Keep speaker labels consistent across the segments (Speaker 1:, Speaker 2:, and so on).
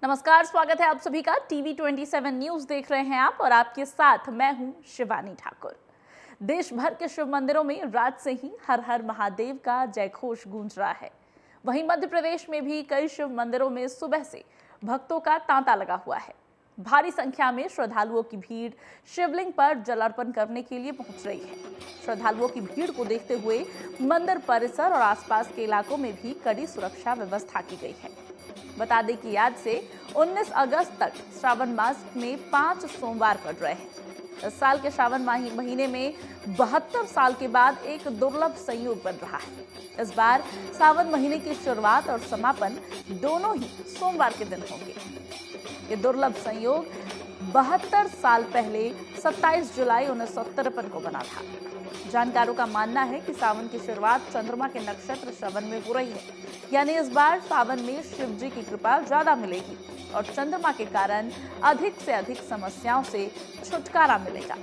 Speaker 1: नमस्कार, स्वागत है आप सभी का। TV27 न्यूज देख रहे हैं आप और आपके साथ मैं हूं शिवानी ठाकुर। देश भर के शिव मंदिरों में रात से ही हर हर महादेव का जयघोष गूंज रहा है। वहीं मध्य प्रदेश में भी कई शिव मंदिरों में सुबह से भक्तों का तांता लगा हुआ है। भारी संख्या में श्रद्धालुओं की भीड़ शिवलिंग पर जल अर्पण करने के लिए पहुंच रही है। श्रद्धालुओं की भीड़ को देखते हुए मंदिर परिसर और आसपास के इलाकों में भी कड़ी सुरक्षा व्यवस्था की गई है। बता दें कि आज से 19 अगस्त तक श्रावण मास में 5 सोमवार पड़ रहे हैं। इस साल के श्रावण महीने में 72 साल के बाद एक दुर्लभ संयोग बन रहा है। इस बार सावन महीने की शुरुआत और समापन दोनों ही सोमवार के दिन होंगे। ये दुर्लभ संयोग 72 साल पहले 27 जुलाई 1953 को बना था। जानकारों का मानना है कि सावन की शुरुआत चंद्रमा के नक्षत्र श्रवण में हो रही है, यानी इस बार सावन में शिव जी की कृपा ज्यादा मिलेगी और चंद्रमा के कारण अधिक से अधिक समस्याओं से छुटकारा मिलेगा।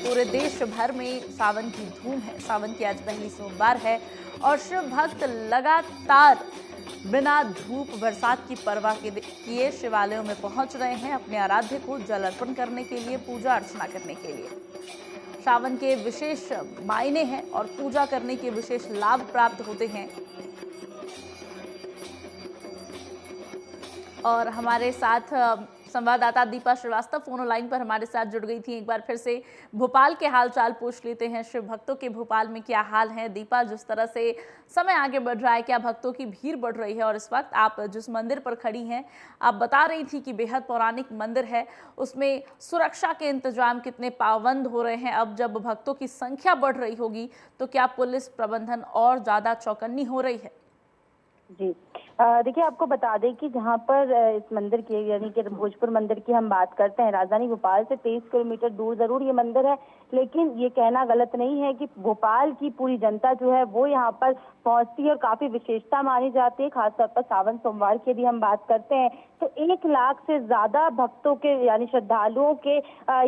Speaker 1: पूरे देश भर में सावन की धूम है। सावन की आज पहली सोमवार है और शिव भक्त लगातार बिना धूप बरसात की परवाह किए शिवालयों में पहुंच रहे हैं अपने आराध्य को जल अर्पण करने के लिए, पूजा अर्चना करने के लिए। सावन के विशेष मायने हैं और पूजा करने के विशेष लाभ प्राप्त होते हैं। और हमारे साथ संवाददाता दीपा श्रीवास्तव फोन लाइन पर हमारे साथ जुड़ गई थी। एक बार फिर से भोपाल के हालचाल पूछ लेते हैं। शिव भक्तों के भोपाल में क्या हाल है? दीपा, जिस तरह से समय आगे बढ़ रहा है, क्या भक्तों की भीड़ बढ़ रही है? और इस वक्त आप जिस मंदिर पर खड़ी हैं, आप बता रही थी कि बेहद पौराणिक मंदिर है, उसमें सुरक्षा के इंतजाम कितने पाबंद हो रहे हैं? अब जब भक्तों की संख्या बढ़ रही होगी तो क्या पुलिस प्रबंधन और ज्यादा चौकन्नी हो रही है?
Speaker 2: जी देखिए, आपको बता दें कि जहां पर इस मंदिर की यानी कि भोजपुर मंदिर की हम बात करते हैं, राजधानी भोपाल से 23 किलोमीटर दूर जरूर ये मंदिर है, लेकिन ये कहना गलत नहीं है कि भोपाल की पूरी जनता जो है वो यहाँ पर पहुंचती है और काफी विशेषता मानी जाती है। खासतौर पर सावन सोमवार की यदि हम बात करते हैं तो 1 लाख से ज्यादा भक्तों के यानी श्रद्धालुओं के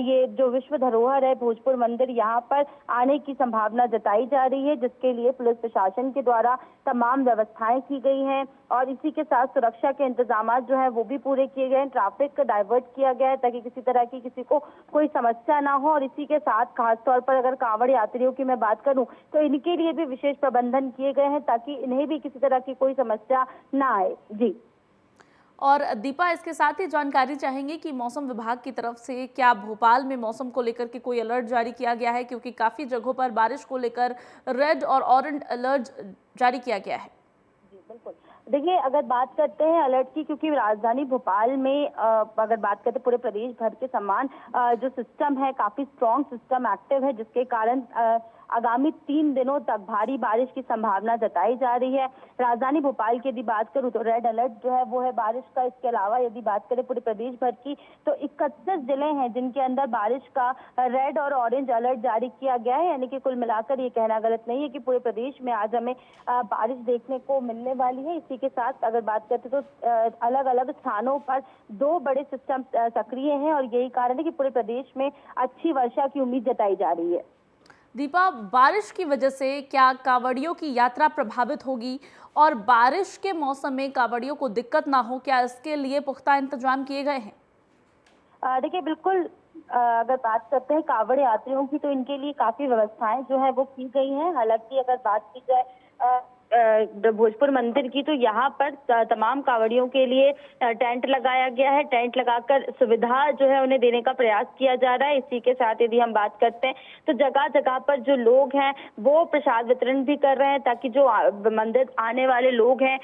Speaker 2: ये जो विश्व धरोहर है भोजपुर मंदिर, यहाँ पर आने की संभावना जताई जा रही है, जिसके लिए पुलिस प्रशासन के द्वारा तमाम व्यवस्थाएं की गई हैं और इसी के साथ सुरक्षा के इंतजाम जो है वो भी पूरे किए गए हैं। ट्रैफिक डाइवर्ट किया गया है ताकि किसी तरह की किसी को कोई समस्या ना हो और इसी के साथ खासतौर पर अगर कांवड़ यात्रियों की मैं बात करूं तो इनके लिए भी विशेष प्रबंधन किए गए हैं ताकि इन्हें भी किसी तरह की कोई समस्या ना आए। जी।
Speaker 1: और दीपा, इसके साथ ही जानकारी चाहेंगे कि मौसम विभाग की तरफ से क्या भोपाल में मौसम को लेकर के कोई अलर्ट जारी किया गया है? क्योंकि काफी जगहों पर बारिश को लेकर रेड और ऑरेंज अलर्ट जारी किया गया है।
Speaker 2: जी बिल्कुल। देखिए, अगर बात करते हैं अलर्ट की, क्योंकि राजधानी भोपाल में अगर बात करते हैं पूरे प्रदेश भर के समान जो सिस्टम है काफी स्ट्रॉन्ग सिस्टम एक्टिव है, जिसके कारण आगामी 3 दिनों तक भारी बारिश की संभावना जताई जा रही है। राजधानी भोपाल की यदि बात करूं तो रेड अलर्ट जो है वो है बारिश का। इसके अलावा यदि बात करें पूरे प्रदेश भर की तो 31 जिले हैं जिनके अंदर बारिश का रेड और ऑरेंज अलर्ट जारी किया गया है। यानी कि कुल मिलाकर ये कहना गलत नहीं है कि पूरे प्रदेश में आज हमें बारिश देखने को मिलने वाली है। इसी के साथ अगर बात करते तो अलग अलग स्थानों पर 2 बड़े सिस्टम सक्रिय हैं और यही कारण है कि पूरे प्रदेश में अच्छी वर्षा की उम्मीद जताई जा रही है।
Speaker 1: दीपा, बारिश की वजह से क्या कांवड़ियों की यात्रा प्रभावित होगी? और बारिश के मौसम में कांवड़ियों को दिक्कत ना हो, क्या इसके लिए पुख्ता इंतजाम किए गए हैं?
Speaker 2: देखिए, बिल्कुल अगर बात करते हैं कांवड़ यात्रियों की तो इनके लिए काफी व्यवस्थाएं जो है वो की गई हैं। हालांकि अगर बात की जाए भोजपुर मंदिर की तो यहाँ पर तमाम कांवड़ियों के लिए टेंट लगाया गया है। टेंट लगाकर सुविधा जो है उन्हें देने का प्रयास किया जा रहा है। इसी के साथ यदि हम बात करते हैं तो जगह जगह पर जो लोग हैं वो प्रसाद वितरण भी कर रहे हैं ताकि जो मंदिर आने वाले लोग हैं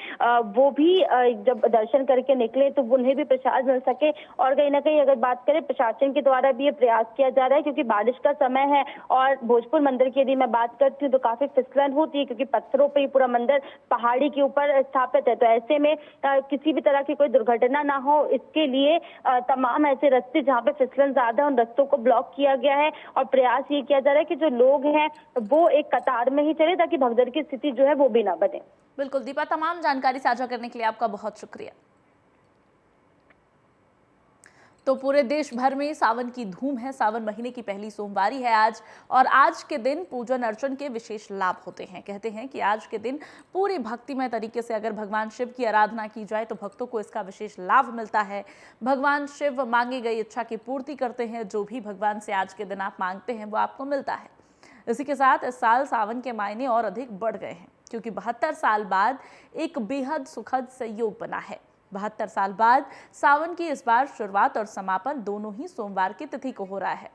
Speaker 2: वो भी जब दर्शन करके निकले तो उन्हें भी प्रसाद मिल सके। और कहीं ना कहीं अगर बात करें प्रशासन के द्वारा भी ये प्रयास किया जा रहा है, क्योंकि बारिश का समय है और भोजपुर मंदिर की यदि मैं बात करती हूँ तो काफी फिसलन होती है, क्योंकि पत्थरों पर ही पूरा मंदिर पहाड़ी के ऊपर स्थापित है। तो ऐसे में किसी भी तरह की कोई दुर्घटना ना हो, इसके लिए तमाम ऐसे रास्ते जहाँ पे फिसलन ज्यादा है उन रास्तों को ब्लॉक किया गया है और प्रयास ये किया जा रहा है कि जो लोग हैं वो एक कतार में ही चले ताकि भगदड़ की स्थिति जो है वो भी ना बने।
Speaker 1: बिल्कुल दीपा, तमाम जानकारी साझा करने के लिए आपका बहुत शुक्रिया। तो पूरे देश भर में सावन की धूम है। सावन महीने की पहली सोमवारी है आज, और आज के दिन पूजन अर्चन के विशेष लाभ होते हैं। कहते हैं कि आज के दिन पूरी भक्तिमय तरीके से अगर भगवान शिव की आराधना की जाए तो भक्तों को इसका विशेष लाभ मिलता है। भगवान शिव मांगी गई इच्छा की पूर्ति करते हैं। जो भी भगवान से आज के दिन आप मांगते हैं वो आपको मिलता है। इसी के साथ इस साल सावन के मायने और अधिक बढ़ गए हैं, क्योंकि 72 साल बाद एक बेहद सुखद संयोग बना है। 72 साल बाद सावन की इस बार शुरुआत और समापन दोनों ही सोमवार की तिथि को हो रहा है।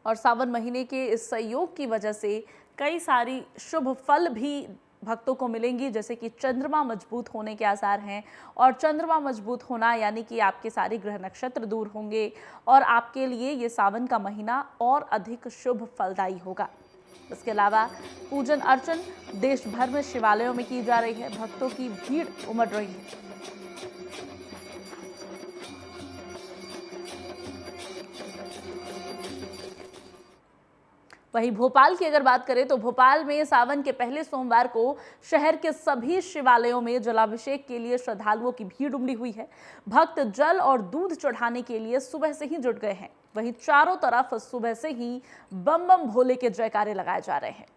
Speaker 1: और सावन महीने के इस संयोग की वजह से कई सारी शुभ फल भी भक्तों को मिलेंगी, जैसे कि चंद्रमा मजबूत होने के आसार हैं। और चंद्रमा मजबूत होना यानी कि आपके सारे ग्रह नक्षत्र दूर होंगे और आपके लिए ये सावन का महीना और अधिक शुभ फलदायी होगा। इसके अलावा पूजन अर्चन देश भर में शिवालयों में की जा रही है। भक्तों की भीड़ उमड़ रही है। वहीं भोपाल की अगर बात करें तो भोपाल में सावन के पहले सोमवार को शहर के सभी शिवालयों में जलाभिषेक के लिए श्रद्धालुओं की भीड़ उमड़ी हुई है। भक्त जल और दूध चढ़ाने के लिए सुबह से ही जुट गए हैं। वहीं चारों तरफ सुबह से ही बम बम भोले के जयकारे लगाए जा रहे हैं।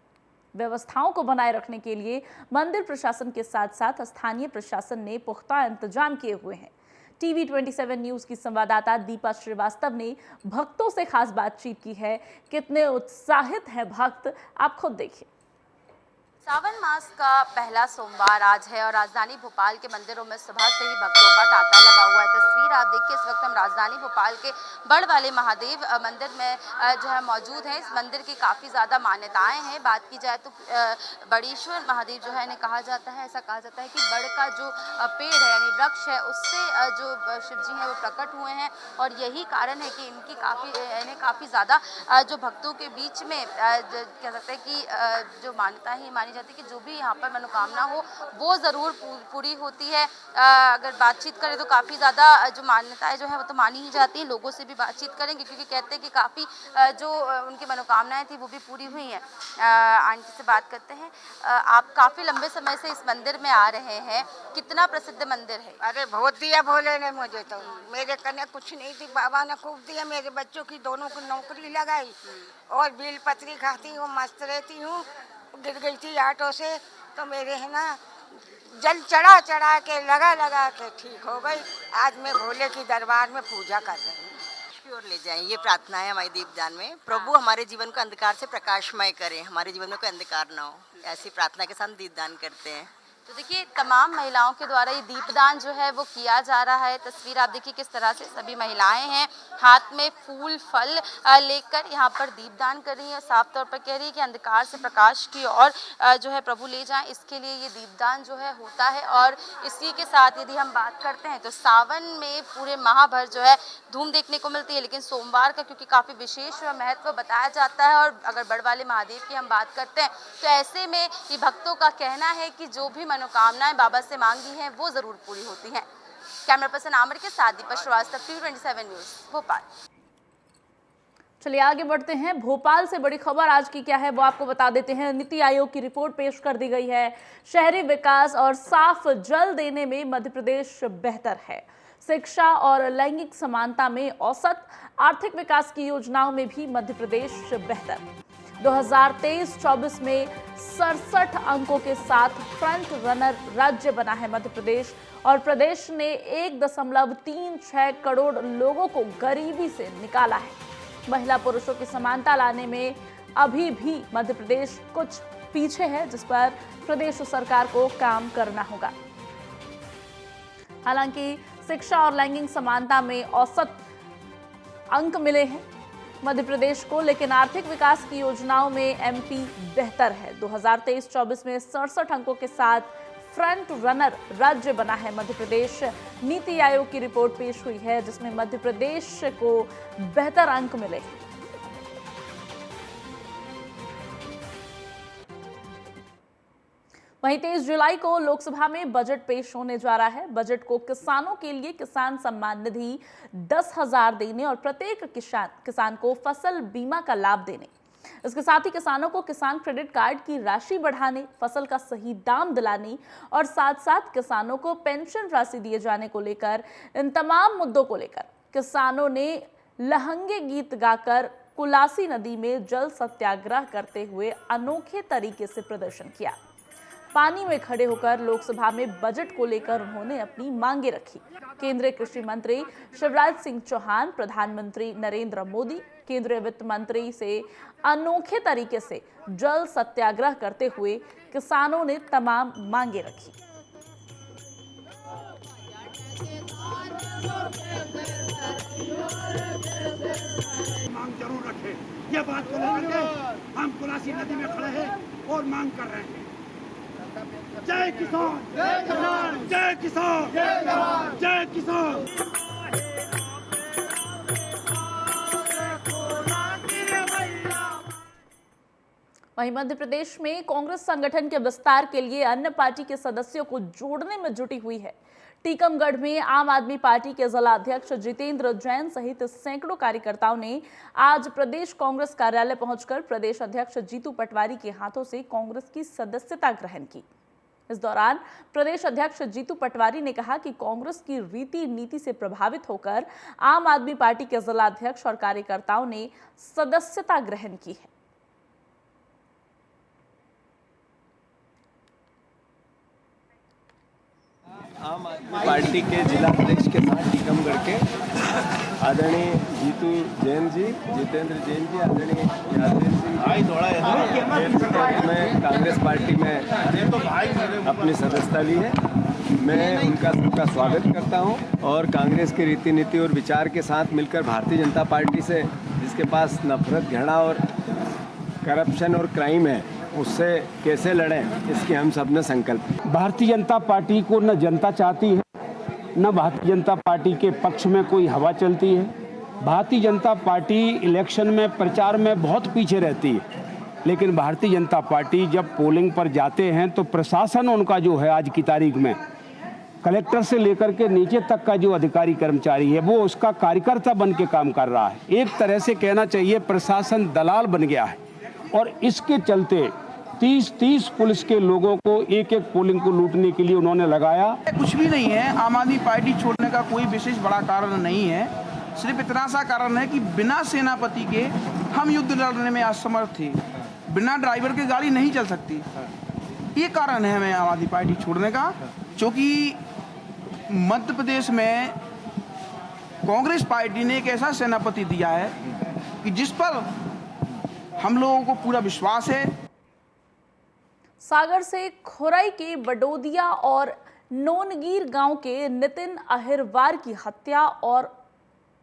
Speaker 1: व्यवस्थाओं को बनाए रखने के लिए मंदिर प्रशासन के साथ साथ स्थानीय प्रशासन ने पुख्ता इंतजाम किए हुए हैं। टीवी 27 न्यूज की संवाददाता दीपा श्रीवास्तव ने भक्तों से खास बातचीत की है। कितने उत्साहित हैं भक्त, आप खुद देखिए।
Speaker 3: सावन मास का पहला सोमवार आज है और राजधानी भोपाल के मंदिरों में सुबह से ही भक्तों का तांता लगा हुआ है। तस्वीर आप देखिए, इस वक्त हम राजधानी भोपाल के बड़ वाले महादेव मंदिर में जो है मौजूद है। इस मंदिर की काफ़ी ज़्यादा मान्यताएं हैं। बात की जाए तो बड़ीश्वर महादेव जो है इन्हें कहा जाता है, ऐसा कहा जाता है कि बड़ का जो पेड़ है यानी वृक्ष है उससे जो शिव जी हैं वो प्रकट हुए हैं। और यही कारण है कि इन्हें काफ़ी ज़्यादा जो भक्तों के बीच में कह सकते हैं कि जो मान्यता है मानी जाती है कि जो भी यहाँ पर मनोकामना हो वो ज़रूर पूरी होती है। अगर बातचीत करें तो काफ़ी ज़्यादा जो मान्यताएं जो है वो तो मानी ही जाती हैं। लोगों से भी बातचीत करेंगे क्योंकि कहते हैं कि काफ़ी जो उनकी मनोकामनाएं थी वो भी पूरी हुई हैं। आंटी से बात करते हैं। आप काफ़ी लंबे समय से इस मंदिर में आ रहे हैं, कितना प्रसिद्ध मंदिर है?
Speaker 4: अरे बहुत दिया भोले ने मुझे तो, मेरे कन्या कुछ नहीं थी, बाबा ने खूब दिया। मेरे बच्चों की दोनों को नौकरी लगाई और बील पत्री खाती हूँ, मस्त रहती हूँ। गिर गई थी ऑटो से तो मेरे है ना जल चढ़ा चढ़ा के लगा के ठीक हो गई। आज मैं भोले की दरबार में पूजा कर रही हूँ।
Speaker 5: की ओर ले जाएं, ये प्रार्थना है हमारी दीपदान में। प्रभु हमारे जीवन को अंधकार से प्रकाशमय करें, हमारे जीवन में कोई अंधकार ना हो, ऐसी प्रार्थना के साथ दीपदान करते हैं।
Speaker 3: तो देखिए, तमाम महिलाओं के द्वारा ये दीपदान जो है वो किया जा रहा है। तस्वीर आप देखिए किस तरह से सभी महिलाएं हैं, हाथ में फूल फल लेकर यहाँ पर दीपदान कर रही हैं। साफ तौर पर कह रही है कि अंधकार से प्रकाश की ओर जो है प्रभु ले जाएं, इसके लिए ये दीपदान जो है होता है। और इसी के साथ यदि हम बात करते हैं तो सावन में पूरे माह भर जो है धूम देखने को मिलती है, लेकिन सोमवार का क्योंकि काफ़ी विशेष महत्व बताया जाता है। और अगर बड़ वाले महादेव की हम बात करते हैं तो ऐसे में ये भक्तों का कहना है कि जो भी मनोकामनाएं बाबा से मांगी हैं वो जरूर पूरी होती हैं। कैमरा पर्सन आमिर के साथ दीपा श्रीवास्तव, टीवी 27 न्यूज, भोपाल।
Speaker 1: चलिए आगे बढ़ते हैं। भोपाल से बड़ी खबर आज की क्या है वो आपको बता देते हैं। नीति आयोग की रिपोर्ट पेश कर दी गई है। शहरी विकास और साफ जल देने में मध्य प्रदेश बेहतर है। शिक्षा और लैंगिक समानता में औसत, आर्थिक विकास की योजनाओं में भी मध्य प्रदेश बेहतर। 2023-24 में 67 अंकों के साथ फ्रंट रनर राज्य बना है मध्य प्रदेश। और प्रदेश ने 1.36 करोड़ लोगों को गरीबी से निकाला है। महिला पुरुषों की समानता लाने में अभी भी मध्य प्रदेश कुछ पीछे है, जिस पर प्रदेश सरकार को काम करना होगा। हालांकि शिक्षा और लैंगिक समानता में औसत अंक मिले हैं मध्य प्रदेश को, लेकिन आर्थिक विकास की योजनाओं में एमपी बेहतर है। 2023-24 में 67 अंकों के साथ फ्रंट रनर राज्य बना है मध्य प्रदेश। नीति आयोग की रिपोर्ट पेश हुई है जिसमें मध्य प्रदेश को बेहतर अंक मिले। वहीं 23 जुलाई को लोकसभा में बजट पेश होने जा रहा है। बजट को किसानों के लिए किसान सम्मान निधि 10,000 देने और प्रत्येक किसान को फसल बीमा का लाभ देने, इसके साथ ही किसानों को किसान क्रेडिट कार्ड की राशि बढ़ाने, फसल का सही दाम दिलाने और साथ साथ किसानों को पेंशन राशि दिए जाने को लेकर, इन तमाम मुद्दों को लेकर किसानों ने लहंगे गीत गाकर कुलासी नदी में जल सत्याग्रह करते हुए अनोखे तरीके से प्रदर्शन किया। पानी में खड़े होकर लोकसभा में बजट को लेकर उन्होंने अपनी मांगे रखी। केंद्रीय कृषि मंत्री शिवराज सिंह चौहान, प्रधानमंत्री नरेंद्र मोदी, केंद्रीय वित्त मंत्री से अनोखे तरीके से जल सत्याग्रह करते हुए किसानों ने तमाम मांगे रखी।
Speaker 6: मांग जरूर रखें। यह बात को लेकर के हम कुलासी नदी में खड़े हैं और मांग कर रहे हैं। जय किसान, जय किसान, जय किसान, जय जवान, जय किसान।
Speaker 1: वहीं मध्य प्रदेश में कांग्रेस संगठन के विस्तार के लिए अन्य पार्टी के सदस्यों को जोड़ने में जुटी हुई है। टीकमगढ़ में आम आदमी पार्टी के जिला अध्यक्ष जितेंद्र जैन सहित सैकड़ों कार्यकर्ताओं ने आज प्रदेश कांग्रेस कार्यालय पहुंचकर प्रदेश अध्यक्ष जीतू पटवारी के हाथों से कांग्रेस की सदस्यता ग्रहण की। इस दौरान प्रदेश अध्यक्ष जीतू पटवारी ने कहा कि कांग्रेस की रीति नीति से प्रभावित होकर आम आदमी पार्टी के जिला अध्यक्ष और कार्यकर्ताओं ने सदस्यता ग्रहण की है।
Speaker 7: आम आदमी पार्टी के जिला अध्यक्ष के साथ टीकमगढ़ के आदरणीय जीतू जैन जी, जितेंद्र जैन जी, आदरणीय यादव सिंह मैं कांग्रेस पार्टी में अपनी सदस्यता ली है। मैं उनका सबका स्वागत करता हूं और कांग्रेस की रीति नीति और विचार के साथ मिलकर भारतीय जनता पार्टी से, जिसके पास नफरत, घृणा और करप्शन और क्राइम है, उससे कैसे लड़ें, इसकी हम सब ने संकल्प।
Speaker 8: भारतीय जनता पार्टी को न जनता चाहती है, न भारतीय जनता पार्टी के पक्ष में कोई हवा चलती है। भारतीय जनता पार्टी इलेक्शन में, प्रचार में बहुत पीछे रहती है, लेकिन भारतीय जनता पार्टी जब पोलिंग पर जाते हैं तो प्रशासन उनका जो है, आज की तारीख में कलेक्टर से लेकर के नीचे तक का जो अधिकारी कर्मचारी है, वो उसका कार्यकर्ता बन के काम कर रहा है। एक तरह से कहना चाहिए प्रशासन दलाल बन गया है और इसके चलते 30 पुलिस के लोगों को एक पोलिंग को लूटने के लिए उन्होंने लगाया।
Speaker 9: कुछ भी नहीं है, आम आदमी पार्टी छोड़ने का कोई विशेष बड़ा कारण नहीं है। सिर्फ इतना सा कारण है कि बिना सेनापति के हम युद्ध लड़ने में असमर्थ थे। बिना ड्राइवर के गाड़ी नहीं चल सकती। ये कारण है हमें आम आदमी पार्टी छोड़ने का, क्योंकि मध्य प्रदेश में कांग्रेस पार्टी ने एक ऐसा सेनापति दिया है कि जिस पर हम लोगों को पूरा विश्वास है।
Speaker 1: सागर से खुरई के बडोदिया और नोनगीर गांव के नितिन अहिरवार की हत्या और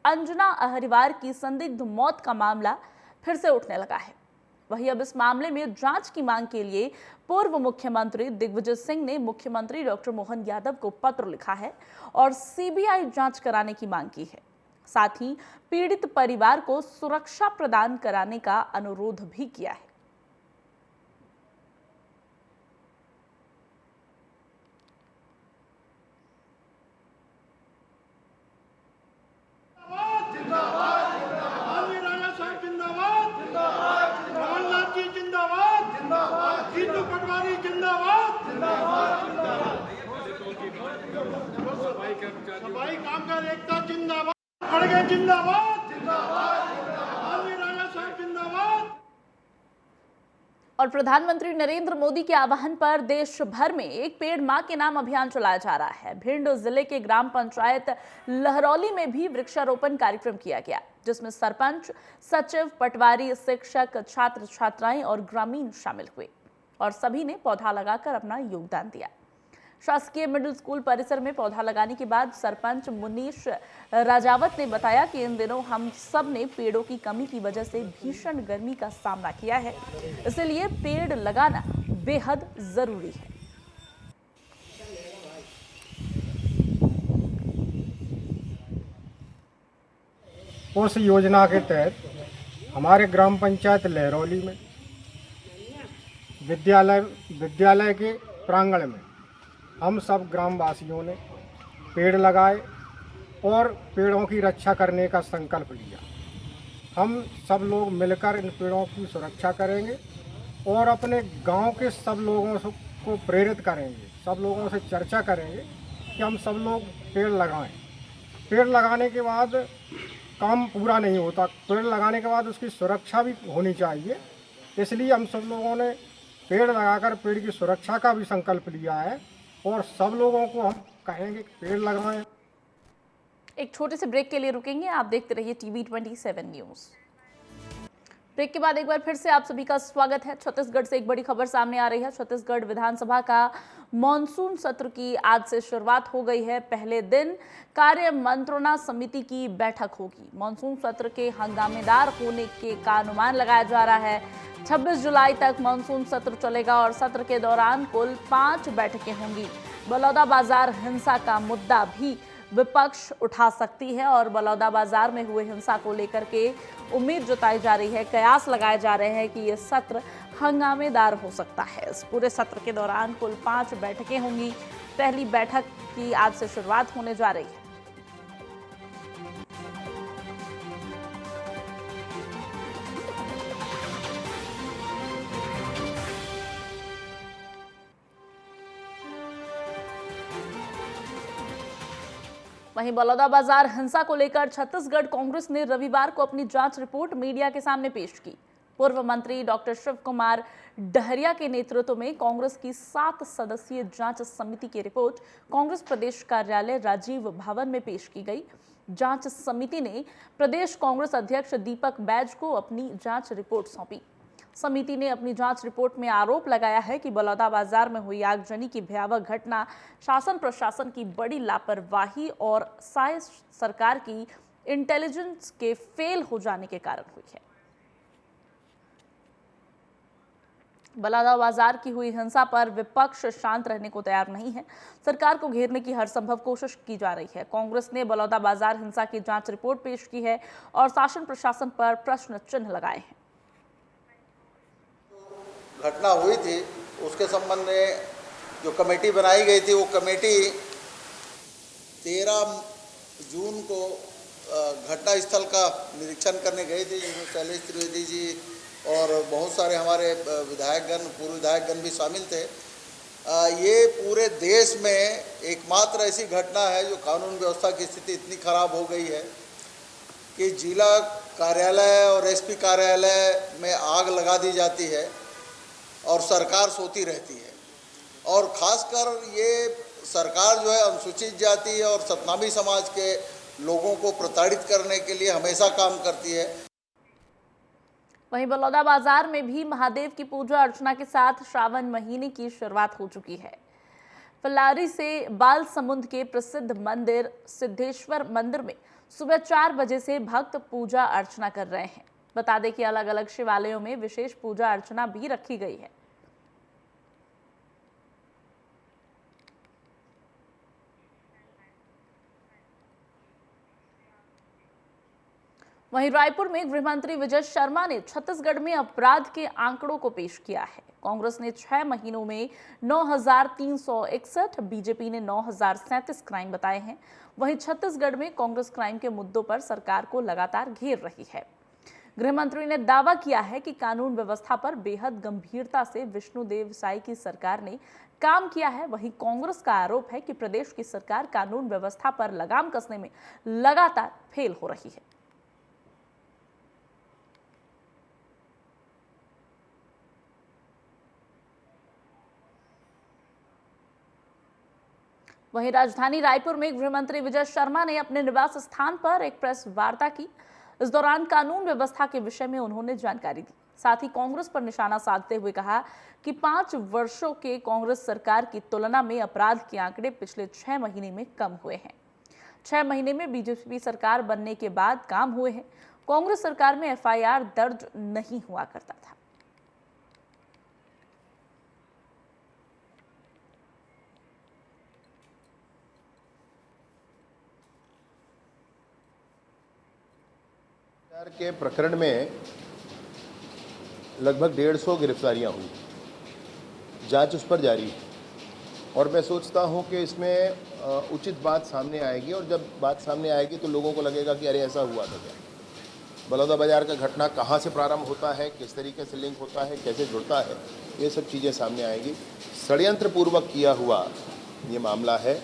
Speaker 1: अंजना अहिरवार की संदिग्ध मौत का मामला फिर से उठने लगा है। वहीं अब इस मामले में जांच की मांग के लिए पूर्व मुख्यमंत्री दिग्विजय सिंह ने मुख्यमंत्री डॉक्टर मोहन यादव को पत्र लिखा है और सीबीआई जांच कराने की मांग की है। साथ ही पीड़ित परिवार को सुरक्षा प्रदान कराने का अनुरोध भी किया है।
Speaker 6: जीतू पटवारी जिंदाबाद, सफाई कामगार एकता जिंदाबाद, खड़गे जिंदाबाद, राजा साहब जिंदाबाद।
Speaker 1: और प्रधानमंत्री नरेंद्र मोदी के आह्वान पर देश भर में एक पेड़ मां के नाम अभियान चलाया जा रहा है। भिंड जिले के ग्राम पंचायत लहरौली में भी वृक्षारोपण कार्यक्रम किया गया, जिसमें सरपंच, सचिव, पटवारी, शिक्षक, छात्र छात्राएं और ग्रामीण शामिल हुए और सभी ने पौधा लगाकर अपना योगदान दिया। शासकीय मिडिल स्कूल परिसर में पौधा लगाने के बाद सरपंच मुनीश राजावत ने बताया कि इन दिनों हम सब ने पेड़ों की कमी की वजह से भीषण गर्मी का सामना किया है, इसलिए पेड़ लगाना बेहद जरूरी है।
Speaker 10: उस योजना के तहत हमारे ग्राम पंचायत लहरौली में विद्यालय के प्रांगण में हम सब ग्रामवासियों ने पेड़ लगाए और पेड़ों की रक्षा करने का संकल्प लिया। हम सब लोग मिलकर इन पेड़ों की सुरक्षा करेंगे और अपने गांव के सब लोगों को प्रेरित करेंगे, सब लोगों से चर्चा करेंगे कि हम सब लोग पेड़ लगाएं। पेड़ लगाने के बाद काम पूरा नहीं होता, पेड़ लगाने के बाद उसकी सुरक्षा भी होनी चाहिए। इसलिए हम सब लोगों ने पेड़ लगाकर पेड़ की सुरक्षा का भी संकल्प लिया है और सब लोगों को हम कहेंगे कि पेड़ लगाएं।
Speaker 1: एक छोटे से ब्रेक के लिए रुकेंगे, आप देखते रहिए टीवी 27 न्यूज़। ब्रेक के बाद एक बार फिर से आप सभी का स्वागत है। छत्तीसगढ़ से एक बड़ी खबर सामने आ रही है। छत्तीसगढ़ विधानसभा का मॉनसून सत्र की आज से शुरुआत हो गई है। पहले दिन कार्य मंत्रणा समिति की बैठक होगी। मॉनसून सत्र के हंगामेदार होने का अनुमान लगाया जा रहा है। 26 जुलाई तक मॉनसून सत्र चलेगा और सत्र के दौरान कुल 5 बैठकें होंगी। बलौदाबाजार हिंसा का मुद्दा भी विपक्ष उठा सकती है और बलौदाबाजार में हुए हिंसा को लेकर के उम्मीद जताई जा रही है, कयास लगाए जा रहे हैं कि ये सत्र हंगामेदार हो सकता है। इस पूरे सत्र के दौरान कुल 5 बैठकें होंगी। पहली बैठक की आज से शुरुआत होने जा रही है। वहीं बलौदाबाजार हिंसा को लेकर छत्तीसगढ़ कांग्रेस ने रविवार को अपनी जांच रिपोर्ट मीडिया के सामने पेश की। पूर्व मंत्री डॉक्टर शिव कुमार डहरिया के नेतृत्व में कांग्रेस की 7 सदस्यीय जांच समिति की रिपोर्ट कांग्रेस प्रदेश कार्यालय राजीव भवन में पेश की गई। जांच समिति ने प्रदेश कांग्रेस अध्यक्ष दीपक बैज को अपनी जांच रिपोर्ट सौंपी। समिति ने अपनी जांच रिपोर्ट में आरोप लगाया है कि बलौदाबाजार में हुई आगजनी की भयावह घटना शासन प्रशासन की बड़ी लापरवाही और साय सरकार की इंटेलिजेंस के फेल हो जाने के कारण हुई है। बलौदाबाजार की हुई हिंसा पर विपक्ष शांत रहने को तैयार नहीं है। सरकार को घेरने की हर संभव कोशिश की जा रही है। कांग्रेस ने बलौदाबाजार हिंसा की जांच रिपोर्ट पेश की है और शासन प्रशासन पर प्रश्न चिन्ह लगाए हैं।
Speaker 11: घटना हुई थी उसके संबंध में जो कमेटी बनाई गई थी, वो कमेटी 13 जून को घटना स्थल का निरीक्षण करने गई थी, जिसमें शैलेश त्रिवेदी जी और बहुत सारे हमारे विधायकगण, पूर्व विधायकगण भी शामिल थे। ये पूरे देश में एकमात्र ऐसी घटना है जो कानून व्यवस्था की स्थिति इतनी खराब हो गई है कि जिला कार्यालय और एसपी कार्यालय में आग लगा दी जाती है और सरकार सोती रहती है। और खासकर ये सरकार जो है अनुसूचित जाति और सतनामी समाज के लोगों को प्रताड़ित करने के लिए हमेशा काम करती है।
Speaker 1: वहीं बलौदाबाजार में भी महादेव की पूजा अर्चना के साथ श्रावण महीने की शुरुआत हो चुकी है। फलारी से बाल समुंद के प्रसिद्ध मंदिर सिद्धेश्वर मंदिर में सुबह 4 बजे से भक्त पूजा अर्चना कर रहे हैं। बता दें कि अलग अलग शिवालयों में विशेष पूजा अर्चना भी रखी गई है। वहीं रायपुर में गृह मंत्री विजय शर्मा ने छत्तीसगढ़ में अपराध के आंकड़ों को पेश किया है। कांग्रेस ने 6 महीनों में 9,361, बीजेपी ने 9,037 क्राइम बताए हैं। वहीं छत्तीसगढ़ में कांग्रेस क्राइम के मुद्दों पर सरकार को लगातार घेर रही है। गृह मंत्री ने दावा किया है कि कानून व्यवस्था पर बेहद गंभीरता से विष्णुदेव साई की सरकार ने काम किया है। वहीं कांग्रेस का आरोप है कि प्रदेश की सरकार कानून व्यवस्था पर लगाम कसने में लगातार फेल हो रही है। वहीं राजधानी रायपुर में गृह मंत्री विजय शर्मा ने अपने निवास स्थान पर एक प्रेस वार्ता की। इस दौरान कानून व्यवस्था के विषय में उन्होंने जानकारी दी। साथ ही कांग्रेस पर निशाना साधते हुए कहा कि 5 वर्षों के कांग्रेस सरकार की तुलना में अपराध के आंकड़े पिछले 6 महीने में कम हुए हैं। 6 महीने में बीजेपी सरकार बनने के बाद काम हुए हैं। कांग्रेस सरकार में एफआईआर दर्ज नहीं हुआ करता था।
Speaker 12: के प्रकरण में लगभग 150 गिरफ्तारियां हुई। जांच उस पर जारी है और मैं सोचता हूं कि इसमें उचित बात सामने आएगी और जब बात सामने आएगी तो लोगों को लगेगा कि अरे ऐसा हुआ था क्या। बलौदा बाजार का घटना कहाँ से प्रारंभ होता है, किस तरीके से लिंक होता है, कैसे जुड़ता है, ये सब चीज़ें सामने आएंगी। षड्यंत्र पूर्वक किया हुआ ये मामला है,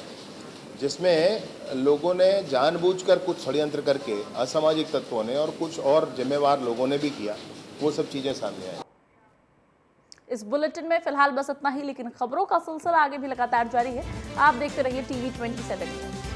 Speaker 12: जिसमें लोगों ने जानबूझकर कुछ षड्यंत्र करके असामाजिक तत्वों ने और कुछ और जिम्मेवार लोगों ने भी किया, वो सब चीज़ें सामने आई।
Speaker 1: इस बुलेटिन में फिलहाल बस इतना ही, लेकिन खबरों का सिलसिला आगे भी लगातार जारी है। आप देखते रहिए TV 27 न्यूज़।